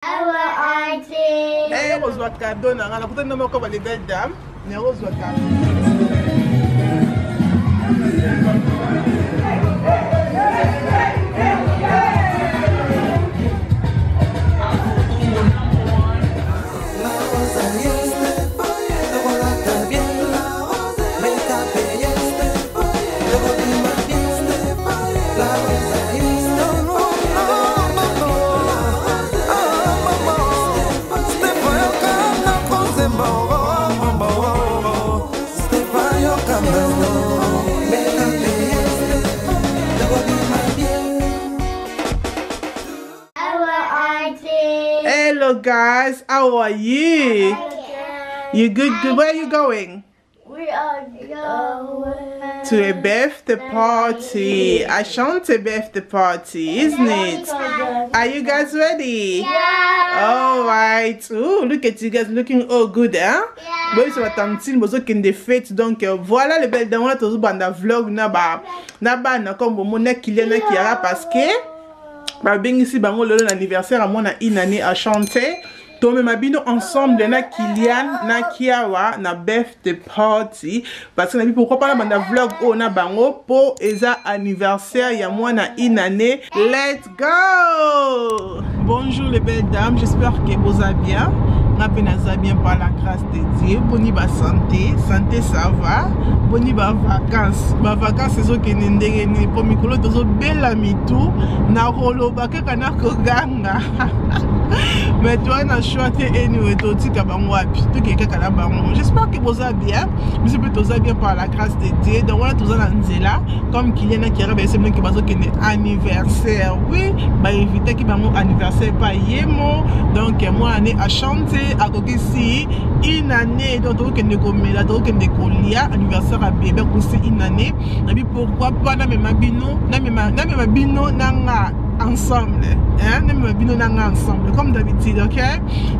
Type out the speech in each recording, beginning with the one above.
Our auntie. Eh, Rose wa cadeau na ngala kuta ndoma ko ba les belles dames. Ne Rose wa cadeau. Hello guys, how are you? You good? Where are you going? We are going To a birthday party. I shan't a birthday party, isn't it? Are you guys ready? Yeah. Alright. Oh, look at you guys looking all good, hein? Yeah. Bon, c'est votre petit mozo qui ne fête. Donc, voilà les belles dames. On a toujours banda vlog naba. Naba, na comme mon nek qui est qui a parce que. Bah, bien ici, bah, moi, l'anniversaire à moi, na une année à chanter. Donc, ma bino ensemble, na Kylian, na Kiawa, na birthday party. Parce que, na pourquoi pas, na vlog, oh, na bango, pour eza anniversaire, ya moi, na une année. Let's go! Bonjour, les belles dames, j'espère que vous allez bien. Naza bien par la grâce de Dieu. Boni ba santé, santé ça va. Boni ba vacances. Ba vacances c'est ce que n'endere ni pour mikolo tozo bela mitu na rolo ba ke kana ko ganga. Mais toi na choisi anyway to tika bango api to ke kaka bango. J'espère que vous allez bien. Mais c'est plutôt bien par la grâce de Dieu. Donc voilà tous en nzela comme Kylian qui arrive c'est même qui bazo que anniversaire. Oui, ba invité qui bango anniversaire pas yemo. Donc moi année à chanter à côté si une année donc que ne comméla donc que ne colia anniversaire à bébé aussi une année et pourquoi pas na même bino nanga ensemble hein même bino nanga ensemble comme d'habitude. OK,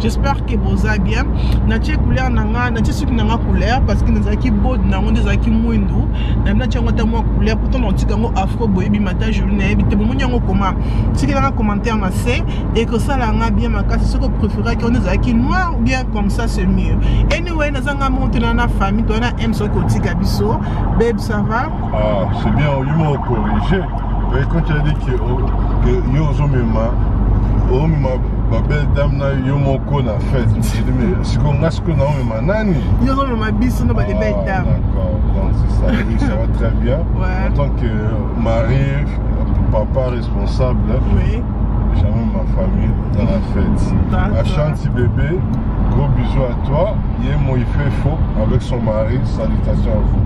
j'espère que vous allez bien. Na tie couleur nanga na tie suki nanga couleur parce que nous aki bod na on des aki mwindu na tie ngota mo couleur pourtant on tika ngo afro boy bi mata journée bi te mo nyango comment si que dans commentaire na c'est et que ça la nga bien ma casse ce que préférer qu'on des aki noir ou bien comme ça c'est mieux. Anyway nous nga monter dans la famille toi na aime ce que tika biso babe ça va. Ah c'est bien ils m'ont corrigé. Mais quand tu as dit que yo ma belle dame na yo moko na fête. Je dis mais c'est qu'on a ce qu'on a nani. Yo ma biso no ba les belles dames. D'accord. Donc c'est ça, oui, ça va très bien. Ouais. En tant que mari, papa responsable. Oui. J'amène ma famille dans la fête. À Chanty bébé, gros bisous à toi. Il fait faux avec son mari. Salutations à vous.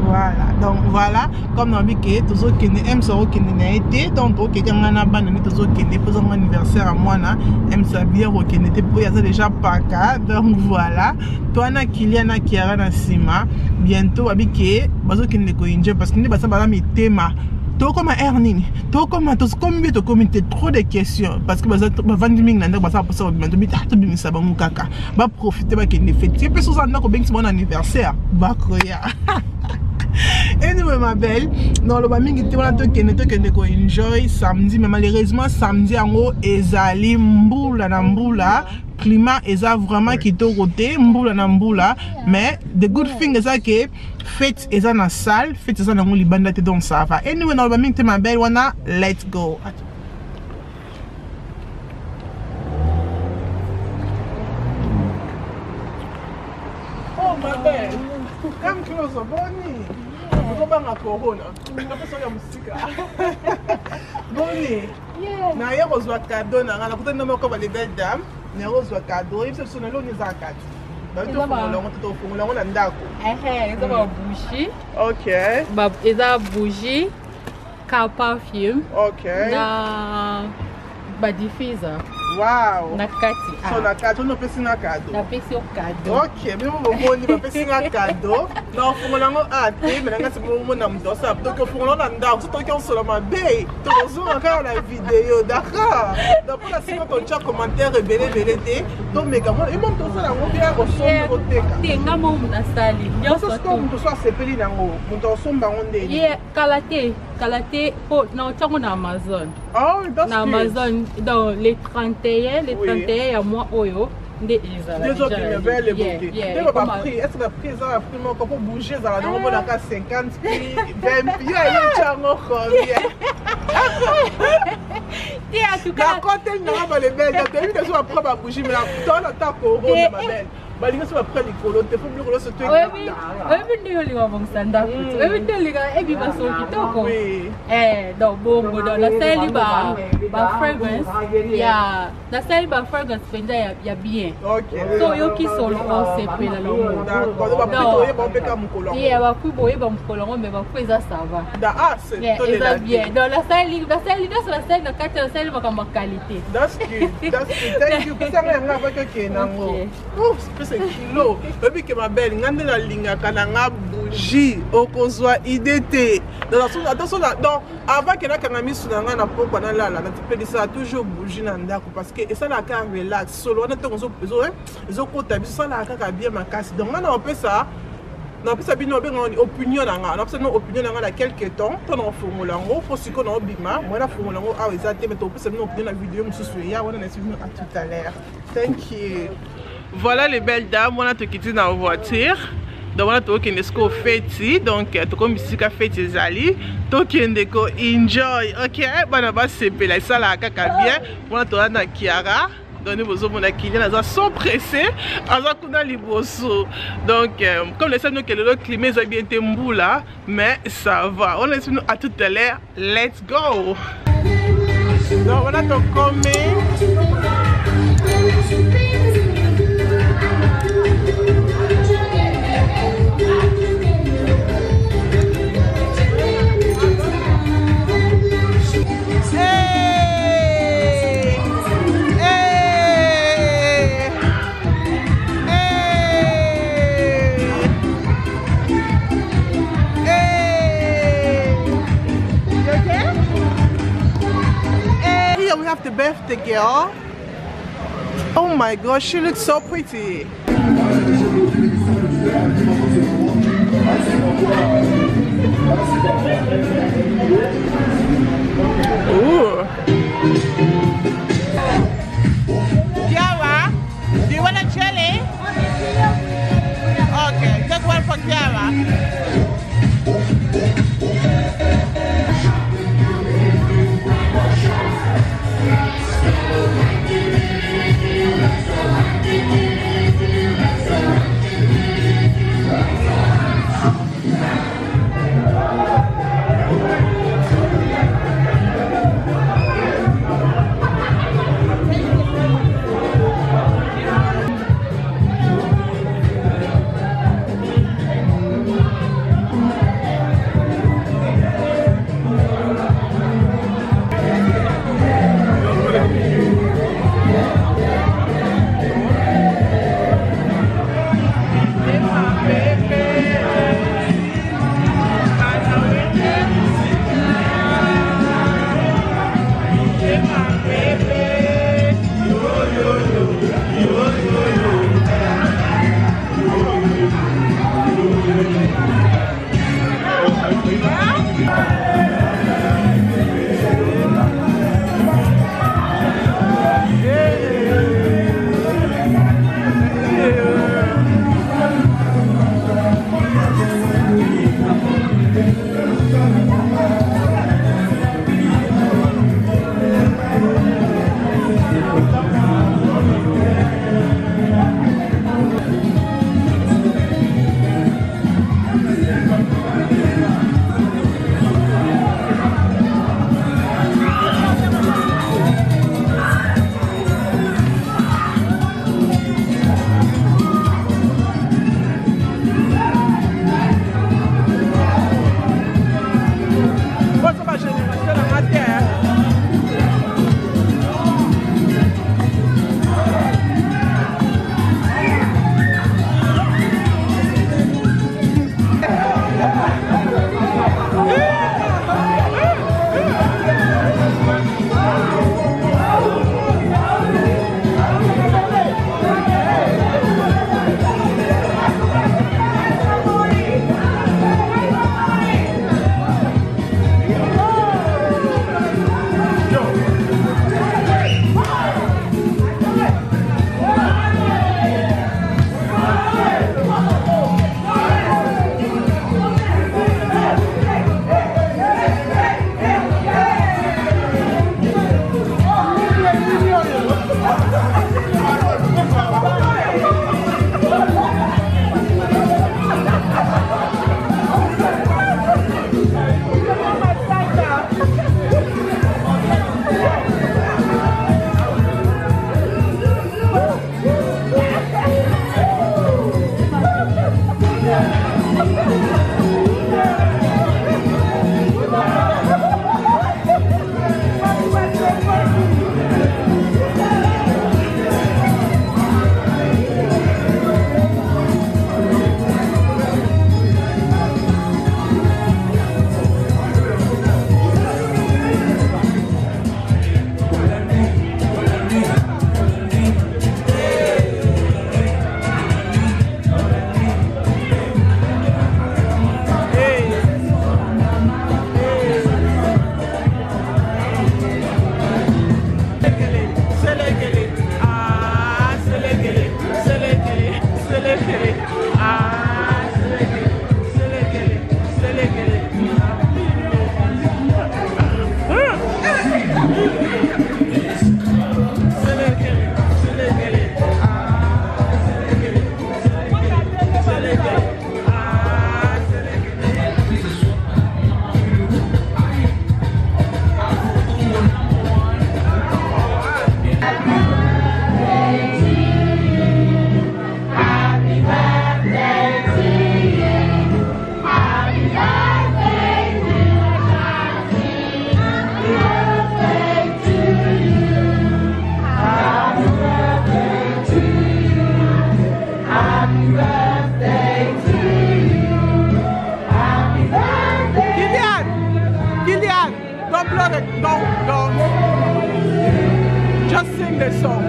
Voilà, donc voilà, comme on a dit que tous ceux qui aiment ça qui n'a été, donc qui ont un abandonné tous ceux qui ne pour son anniversaire à moi na aime ça bien ou qui n'était pas y a déjà pas cas, donc voilà, toi na Kylian na Kiara na Sima, bientôt habité, bazo qui ne connaît parce que ne pas ça ba mi thème. Toi comme earning, toi comme tous comme tu communiquer trop de questions parce que bah vendre ming nanda bah ça pour ça mais tu bien ça ba mukaka ba profiter ba qui ne fait tu peux ça na ko bien mon anniversaire ba croya. Anyway ma belle, non le mingi te wana to kende ko enjoy samedi mais malheureusement samedi ango ezali mbula na mbula climat eza vraiment kitoko te mbula na mbula mais the good thing is que fête eza na salle fête eza na ngo libanda te donc ça va. Anyway non le mingi te ma belle wana let's go. Oh ma belle, come closer, Bonnie. Banga corona. Bonnie. Yeah. Na ye rozwa cadeau na ngala kuta ndoma ko ba les belles dames. Ne rozwa cadeau. Il se sonne lo ni zakati. Ba to fongola ngona ndako. Eza ba bougie. OK. Ba eza bougie, car perfume. OK. Na ba diffuser. Wow. Nakati. So nakati no pesi na cadeau. Na pesi o cadeau. OK, mais mo boni ba pesi na cadeau. Na fongola ngo ate, mais nga se mo na mdosa, donc fongola na ndako, to ki on solo ma be. To zo encore la vidéo, d'accord. Donc pour la suite on tient commentaire belé te. Donc mega mo, et mon to ça ngo bien ko so ko teka. Te ngamo na sali. Yo so ko mo so sepeli na ngo, mo to so mba ngonde. Yeah, kalate po na chango na Amazon. Oh, that's na good. Amazon dans les 30 31, le 31 ya mois oyo. Deux autres qui me veulent les bouquets. Mais pas pris. Est-ce que la prise a pris mon pour bouger ça là? On a 50 prix, 20 prix. Il y a combien? Et en tout cas, la côté n'a les belles. Tu as vu que je vais prendre ma bougie, mais la temps la tape au rond de ma belle. Bah, les gars, ça va prendre les colos. Tu peux plus se tuer. oui, oui, oui, bon standard. Oui, les gars, et puis va sortir. Oui. Donc bon, dans la salle ba fragrance, il y a la salle ba fragrance, il y a bien. Ok. So yo qui sont on CP là là. D'accord. On va plutôt bon péka mon colon. Il va plus boyer bon colon, mais va faire ça va. Ah, c'est bien. Dans la salle dans la salle de 4 salle va comme qualité. That's good. That's good. Thank you. Ça rien avec que nango. Oh, c'est kilo. Depuis que ma belle ngande la linga kananga bougie okozwa IDT. Attention donc avant que na kangami sunanga na poko na la na te ça toujours bougie na ndako parce que et ça la ka relax solo na to zo zo kota biso la ka bien makasi. Donc on appelle ça na pesa bino be ngoni opinion nanga na pesa no opinion nanga la quelques temps to na formula ngo pour siko na obima moi na formula ngo ah exactement mais to pesa no opinion na vidéo mususu ya wana na suivi à tout à l'heure. Thank you. Voilà les belles dames, on a tout quitté dans la voiture. Donc on a tout qui est fêti, donc tout comme ici qu'a fêti Zali, tout qui est enjoy, ok. Bon on va se péler ça là caca bien. On a tout dans Kiara. Donc nous avons des clients, ils sont pressés, ils sont liboso. Donc comme les savons que le climat est bien tembou là, mais ça va. On est à tout à l'heure. Let's go. Donc on a tout commis. We have the birthday girl. Oh my gosh, she looks so pretty. Ooh. Kiara, do you want a jelly? Okay, take one for Kiara. Don't. Just sing the song.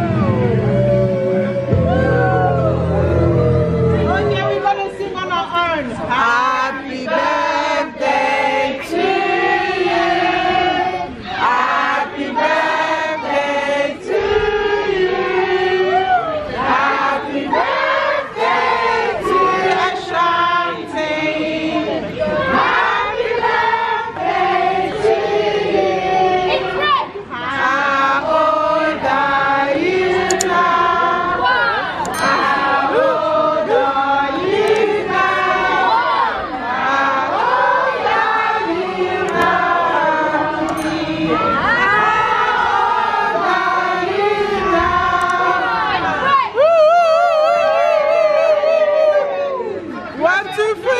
Okay, we're gonna sing on our own. Happy birthday to you. Happy birthday to you. Happy birthday to Ashanti. Happy birthday to you. How old are you now? How old are you now? How old are you now? How old are you now? 1, 2, 3.